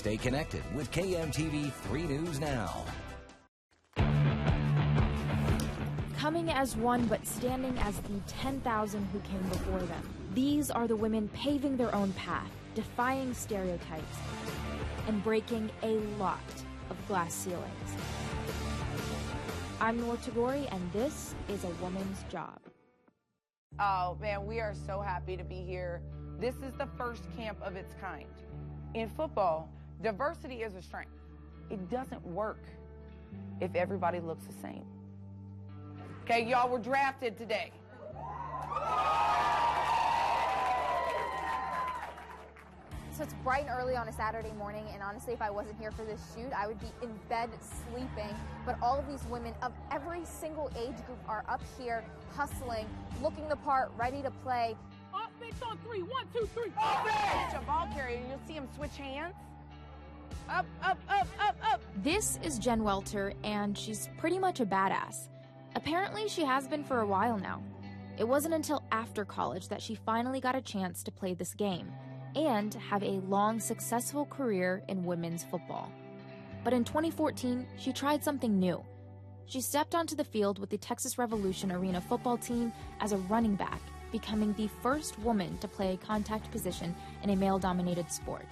Stay connected with KMTV 3 News Now. Coming as one but standing as the 10,000 who came before them. These are the women paving their own path, defying stereotypes, and breaking a lot of glass ceilings. I'm Noor Tagore, and this is A Woman's Job. Oh man, we are so happy to be here. This is the first camp of its kind. In football, diversity is a strength. It doesn't work if everybody looks the same. Okay, y'all were drafted today. So it's bright and early on a Saturday morning, and honestly, if I wasn't here for this shoot, I would be in bed sleeping. But all of these women of every single age group are up here hustling, looking the part, ready to play. Offense on 3, 1, 2, 3. Offense! A ball carrier, and you'll see him switch hands. Up, up, up, up, up. This is Jen Welter, and she's pretty much a badass. Apparently, she has been for a while now. It wasn't until after college that she finally got a chance to play this game and have a long, successful career in women's football. But in 2014, she tried something new. She stepped onto the field with the Texas Revolution Arena football team as a running back, becoming the first woman to play a contact position in a male-dominated sport.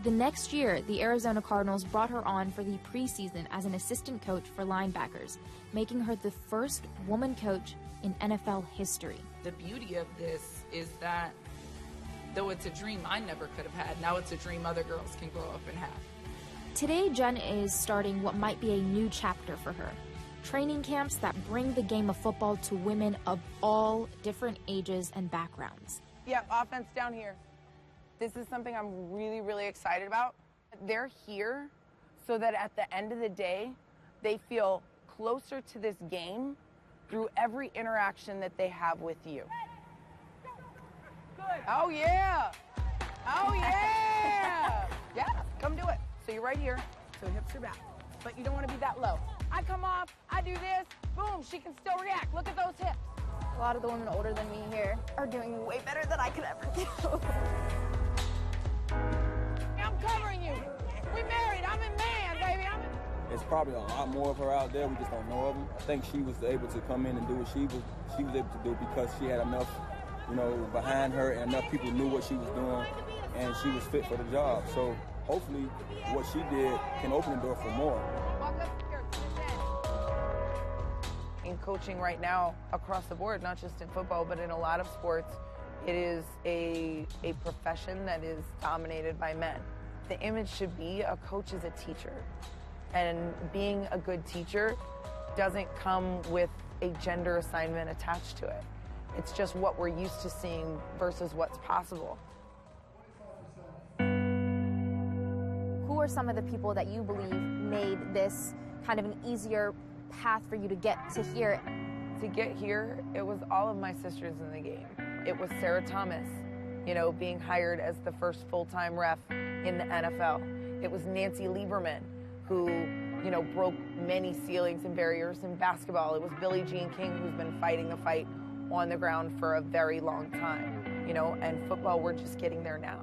The next year, the Arizona Cardinals brought her on for the preseason as an assistant coach for linebackers, making her the first woman coach in NFL history. The beauty of this is that though it's a dream I never could have had, now it's a dream other girls can grow up and have. Today, Jen is starting what might be a new chapter for her. Training camps that bring the game of football to women of all different ages and backgrounds. Yeah, offense down here. This is something I'm really, really excited about. They're here so that at the end of the day, they feel closer to this game through every interaction that they have with you. Good. Oh, yeah. Oh, yeah. Yeah, come do it. So you're right here, so hips are back. But you don't want to be that low. I come off, I do this, boom, she can still react. Look at those hips. A lot of the women older than me here are doing way better than I could ever do. I'm covering you. We married. I'm in man, baby. It's probably a lot more of her out there. We just don't know of them. I think she was able to come in and do what she was able to do because she had enough, behind her, and enough people knew what she was doing, and she was fit for the job. So hopefully, what she did can open the door for more. In coaching right now, across the board, not just in football, but in a lot of sports, it is a profession that is dominated by men. The image should be a coach is a teacher. And being a good teacher doesn't come with a gender assignment attached to it. It's just what we're used to seeing versus what's possible. Who are some of the people that you believe made this kind of an easier path for you to get to here? To get here, it was all of my sisters in the game. It was Sarah Thomas, being hired as the first full-time ref in the NFL. It was Nancy Lieberman, who, broke many ceilings and barriers in basketball. It was Billie Jean King, who's been fighting the fight on the ground for a very long time, and football, we're just getting there now.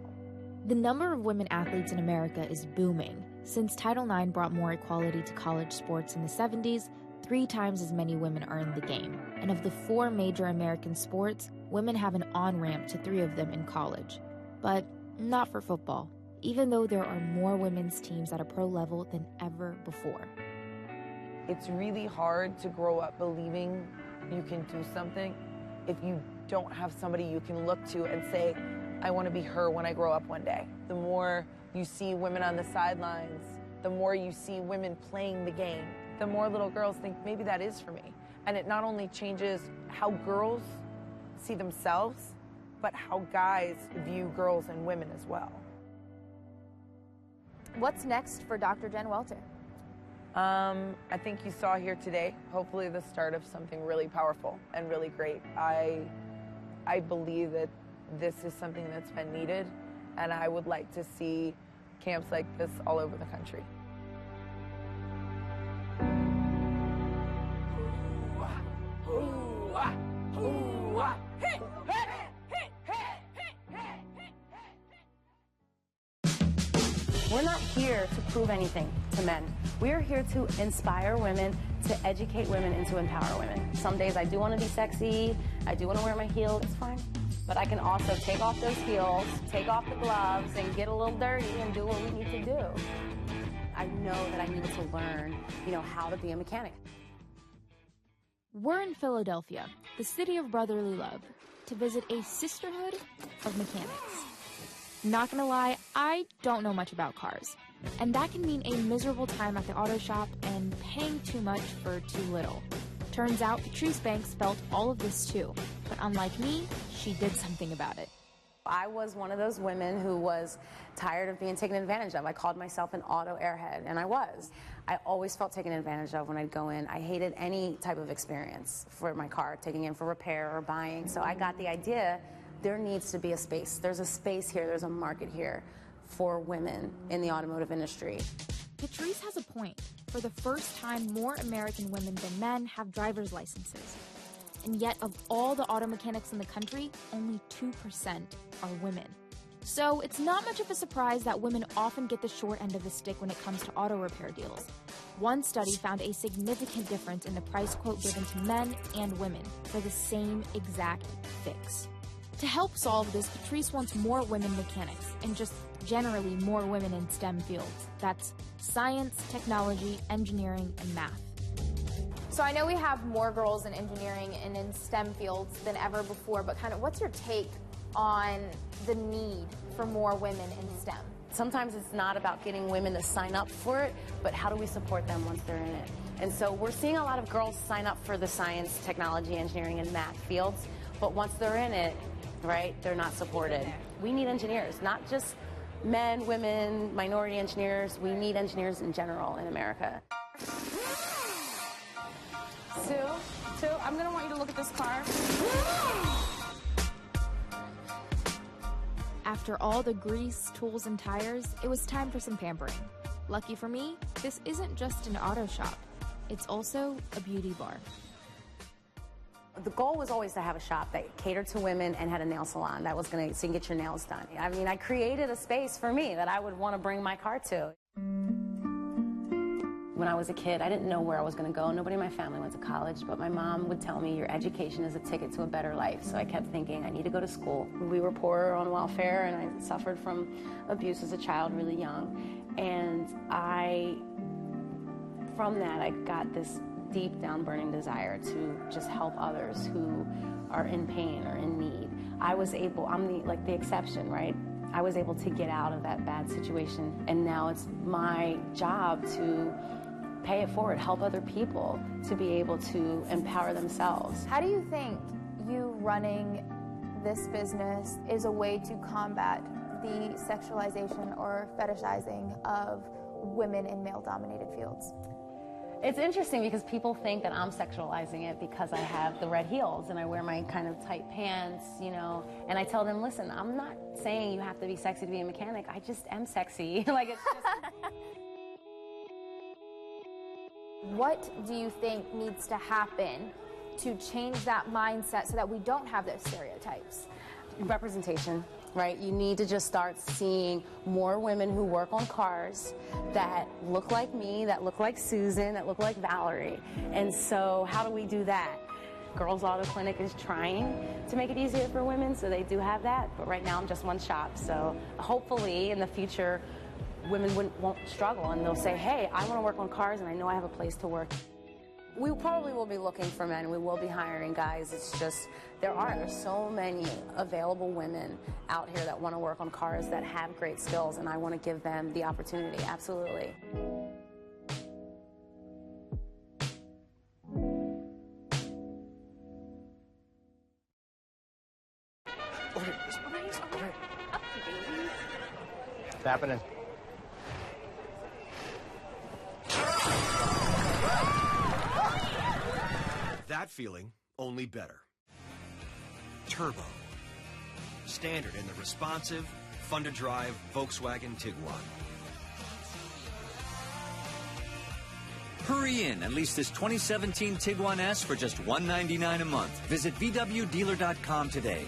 The number of women athletes in America is booming. Since Title IX brought more equality to college sports in the 70s, 3 times as many women are in the game. And of the 4 major American sports, women have an on-ramp to 3 of them in college. But not for football, even though there are more women's teams at a pro level than ever before. It's really hard to grow up believing you can do something if you don't have somebody you can look to and say, I want to be her when I grow up one day. The more you see women on the sidelines, the more you see women playing the game, the more little girls think, maybe that is for me. And it not only changes how girls see themselves, but how guys view girls and women as well. What's next for Dr. Jen Welter? I think you saw here today, hopefully the start of something really powerful and really great. I believe that this is something that's been needed, and I would like to see camps like this all over the country. We're not here here to prove anything to men. We are here to inspire women, to educate women, and to empower women. Some days I do want to be sexy, I do want to wear my heels, it's fine. But I can also take off those heels, take off the gloves, and get a little dirty and do what we need to do. I know that I needed to learn, how to be a mechanic. We're in Philadelphia, the city of brotherly love, to visit a sisterhood of mechanics. Not gonna lie, I don't know much about cars, and that can mean a miserable time at the auto shop and paying too much for too little. Turns out Patrice Banks felt all of this too, but unlike me, she did something about it. I was one of those women who was tired of being taken advantage of. I called myself an auto airhead, and I was. I always felt taken advantage of when I'd go in. I hated any type of experience for my car, taking in for repair or buying. So I got the idea there needs to be a space. There's a space here, there's a market here for women in the automotive industry. Patrice has a point. For the first time, more American women than men have driver's licenses. And yet, of all the auto mechanics in the country, only 2% are women. So it's not much of a surprise that women often get the short end of the stick when it comes to auto repair deals. One study found a significant difference in the price quote given to men and women for the same exact fix. To help solve this, Patrice wants more women mechanics, and just generally more women in STEM fields. That's science, technology, engineering, and math. So I know we have more girls in engineering and in STEM fields than ever before, but kind of what's your take on the need for more women in STEM? Sometimes it's not about getting women to sign up for it, but how do we support them once they're in it? And so we're seeing a lot of girls sign up for the science, technology, engineering, and math fields, but once they're in it, right, they're not supported. We need engineers, not just men, women, minority engineers. We need engineers in general in America. Sue, I'm going to want you to look at this car. After all the grease, tools, and tires, it was time for some pampering. Lucky for me, this isn't just an auto shop. It's also a beauty bar. The goal was always to have a shop that catered to women and had a nail salon that was going to, so you can get your nails done. I mean, I created a space for me that I would want to bring my car to. When I was a kid, I didn't know where I was going to go. Nobody in my family went to college, but my mom would tell me, your education is a ticket to a better life. So I kept thinking, I need to go to school. We were poor on welfare, and I suffered from abuse as a child really young. And from that, I got this deep down burning desire to just help others who are in pain or in need. I'm the exception, right? I was able to get out of that bad situation, and now it's my job to pay it forward, help other people to be able to empower themselves. How do you think you running this business is a way to combat the sexualization or fetishizing of women in male-dominated fields? It's interesting because people think that I'm sexualizing it because I have the red heels and I wear my kind of tight pants, and I tell them, listen, I'm not saying you have to be sexy to be a mechanic. I just am sexy. Like, it's just... What do you think needs to happen to change that mindset so that we don't have those stereotypes? Representation, right? You need to just start seeing more women who work on cars that look like me, that look like Susan, that look like Valerie. And so how do we do that? Girls Auto Clinic is trying to make it easier for women, so they do have that. But right now I'm just one shop. So hopefully in the future, women won't struggle and they'll say, hey, I want to work on cars and I know I have a place to work. We probably will be looking for men. We will be hiring guys. It's just, there's so many available women out here that want to work on cars that have great skills, and I want to give them the opportunity, absolutely. What's happening? That feeling, only better. Turbo. Standard in the responsive, fun-to-drive Volkswagen Tiguan. Hurry in and lease this 2017 Tiguan S for just $199 a month. Visit VWDealer.com today.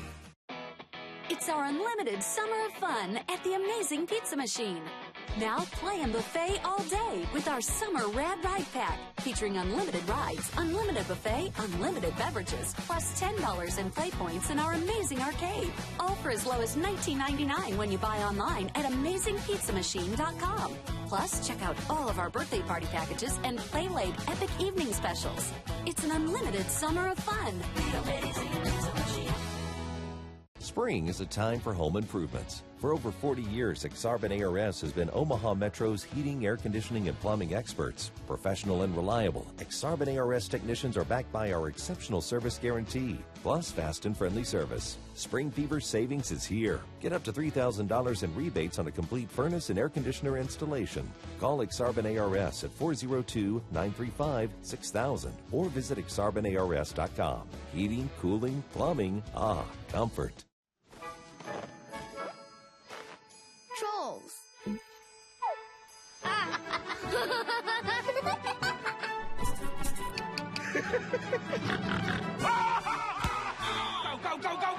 It's our unlimited summer of fun at the Amazing Pizza Machine. Now play and buffet all day with our Summer Rad Ride Pack, featuring unlimited rides, unlimited buffet, unlimited beverages, plus $10 in play points in our amazing arcade. All for as low as $19.99 when you buy online at AmazingPizzaMachine.com. Plus, check out all of our birthday party packages and Play Late Epic Evening Specials. It's an unlimited summer of fun. The Amazing Pizza Machine. Spring is a time for home improvements. For over 40 years, Exarban ARS has been Omaha Metro's heating, air conditioning, and plumbing experts. Professional and reliable, Exarban ARS technicians are backed by our exceptional service guarantee, plus fast and friendly service. Spring fever savings is here. Get up to $3,000 in rebates on a complete furnace and air conditioner installation. Call Exarban ARS at 402-935-6000 or visit exarbanars.com. Heating, cooling, plumbing, comfort. Trolls. Go, go, go, go, go,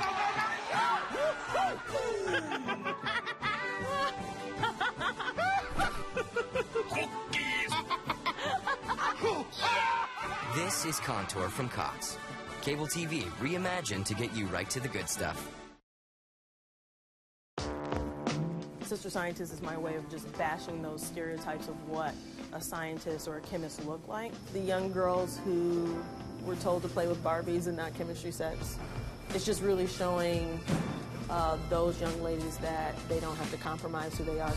This is Contour from Cox. Cable TV reimagined to get you right to the good stuff. Sister Scientist is my way of just bashing those stereotypes of what a scientist or a chemist look like. The young girls who were told to play with Barbies and not chemistry sets. It's just really showing those young ladies that they don't have to compromise who they are.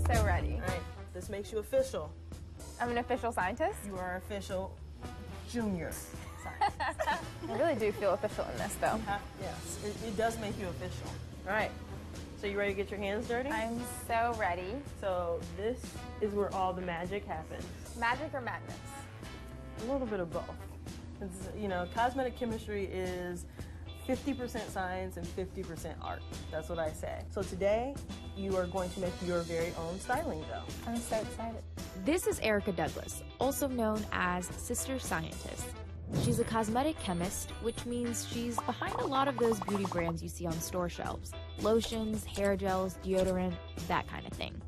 So ready. All right, this makes you official. I'm an official scientist? You are official junior scientist. I really do feel official in this, though. Yes, it does make you official. All right, so you ready to get your hands dirty? I'm so ready. So this is where all the magic happens. Magic or madness? A little bit of both. It's, you know, cosmetic chemistry is 50% science and 50% art. That's what I say. So today, you are going to make your very own styling gel. I'm so excited. This is Erica Douglas, also known as Sister Scientist. She's a cosmetic chemist, which means she's behind a lot of those beauty brands you see on store shelves. Lotions, hair gels, deodorant, that kind of thing.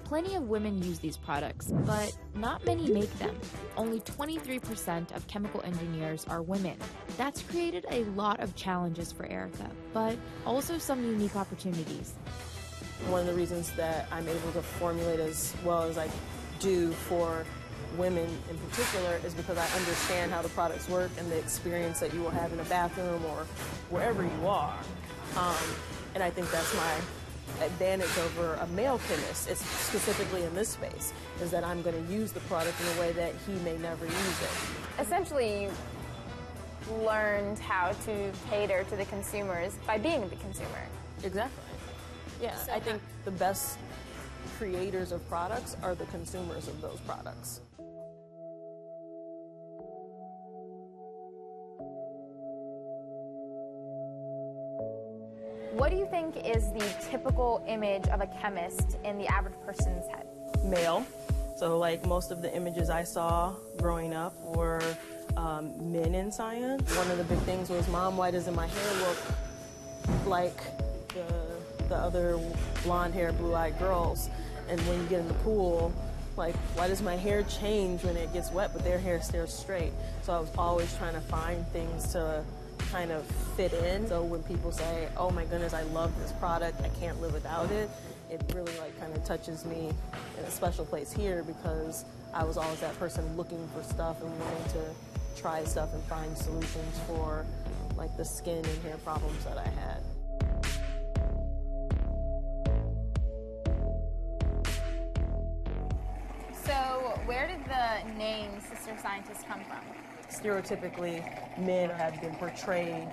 Plenty of women use these products, but not many make them. Only 23% of chemical engineers are women. That's created a lot of challenges for Erica, but also some unique opportunities. One of the reasons that I'm able to formulate as well as I do for women in particular is because I understand how the products work and the experience that you will have in a bathroom or wherever you are. And I think that's my advantage over a male chemist, it's specifically in this space, is that I'm going to use the product in a way that he may never use it. Essentially, you learned how to cater to the consumers by being the consumer. Exactly. Yeah, so I think the best creators of products are the consumers of those products. What do you think is the typical image of a chemist in the average person's head? Male. So like most of the images I saw growing up were men in science. One of the big things was, Mom, why doesn't my hair look like the other blonde-haired, blue-eyed girls? And when you get in the pool, like, why does my hair change when it gets wet, but their hair stays straight? So I was always trying to find things to kind of fit in. So when people say, oh my goodness, I love this product, I can't live without it, it really like kind of touches me in a special place here because I was always that person looking for stuff and wanting to try stuff and find solutions for like the skin and hair problems that I had. So where did the name Sister Scientist come from? Stereotypically, men have been portrayed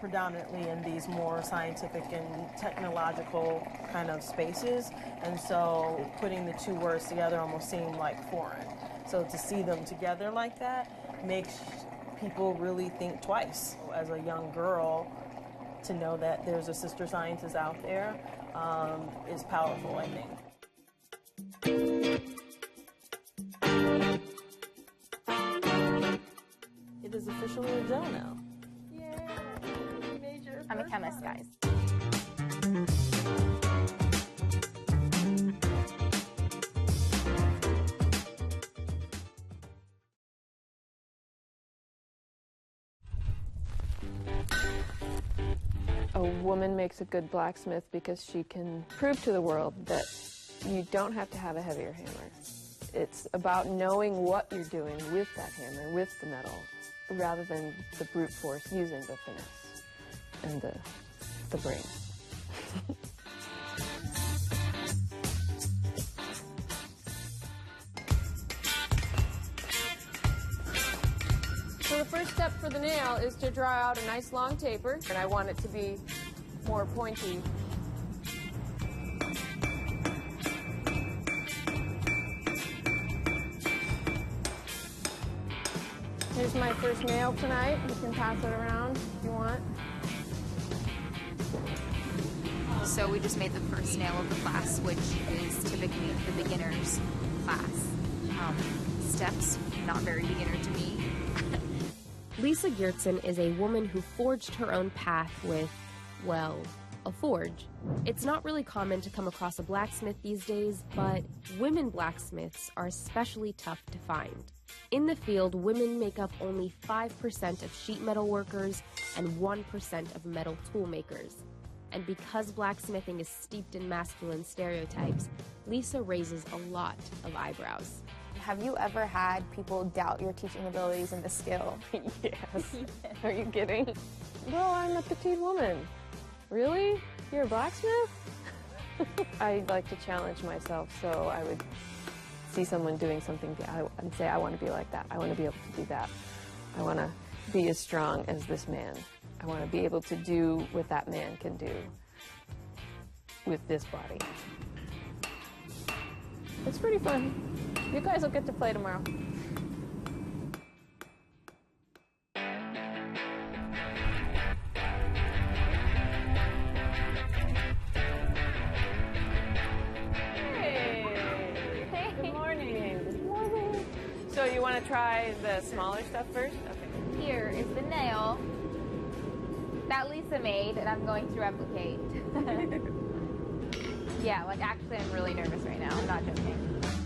predominantly in these more scientific and technological kind of spaces, and so putting the two words together almost seemed like foreign. So to see them together like that makes people really think twice. As a young girl, to know that there's a sister scientist out there is powerful, I think. It is officially a gel now. Yeah, I'm a chemist, guys. A woman makes a good blacksmith because she can prove to the world that you don't have to have a heavier hammer. It's about knowing what you're doing with that hammer, with the metal, rather than the brute force using the finesse and the brain. So the first step for the nail is to draw out a nice long taper, and I want it to be more pointy. Here's my first nail tonight. You can pass it around if you want. So we just made the first nail of the class, which is typically the beginner's class. Steps, not very beginner to me. Lisa Geertsen is a woman who forged her own path with, well, a forge. It's not really common to come across a blacksmith these days, but women blacksmiths are especially tough to find. In the field, women make up only 5% of sheet metal workers and 1% of metal tool makers. And because blacksmithing is steeped in masculine stereotypes, Lisa raises a lot of eyebrows. Have you ever had people doubt your teaching abilities and the skill? Yes. Are you kidding? Well, I'm a petite woman. Really? You're a blacksmith? I like to challenge myself, so I would see someone doing something and say, I want to be like that. I want to be able to do that. I want to be as strong as this man. I want to be able to do what that man can do with this body. It's pretty fun. You guys will get to play tomorrow. Hey. Good morning. Good morning. So you want to try the smaller stuff first? Okay. Here is the nail that Lisa made, and I'm going to replicate. Yeah, like actually I'm really nervous right now. I'm not joking.